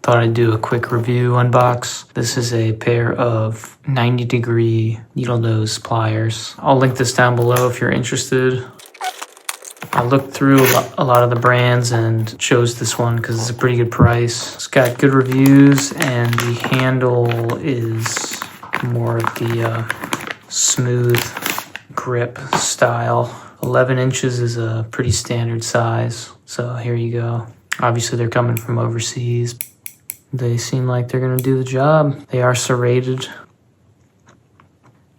Thought I'd do a quick review unbox. This is a pair of 90-degree needle nose pliers. I'll link this down below if you're interested. I looked through a lot of the brands and chose this one because it's a pretty good price. It's got good reviews and the handle is more of the smooth grip style. 11 inches is a pretty standard size. So here you go. Obviously they're coming from overseas. They seem like they're gonna do the job. They are serrated.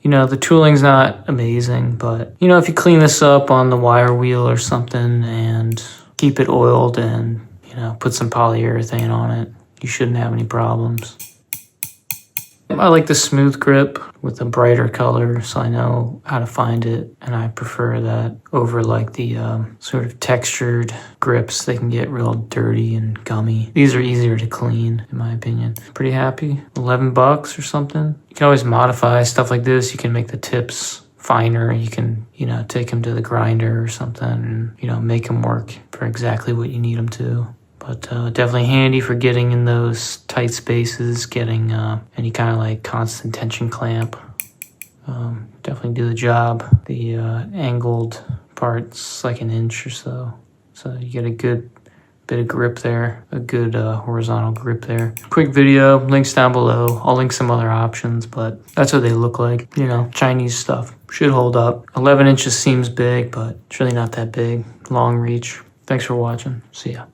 You know, the tooling's not amazing, but you know, if you clean this up on the wire wheel or something and keep it oiled and, you know, put some polyurethane on it, you shouldn't have any problems. I like the smooth grip with a brighter color, so I know how to find it, and I prefer that over like the sort of textured grips. They can get real dirty and gummy. These are easier to clean, in my opinion. Pretty happy. $11 or something. You can always modify stuff like this. You can make the tips finer. You can, you know, take them to the grinder or something and, you know, make them work for exactly what you need them to. But definitely handy for getting in those tight spaces, getting any kind of like constant tension clamp. Definitely do the job. The angled part's like an inch or so. So you get a good bit of grip there, a good horizontal grip there. Quick video, links down below. I'll link some other options, but that's what they look like. You know, Chinese stuff. Should hold up. 11 inches seems big, but it's really not that big. Long reach. Thanks for watching. See ya.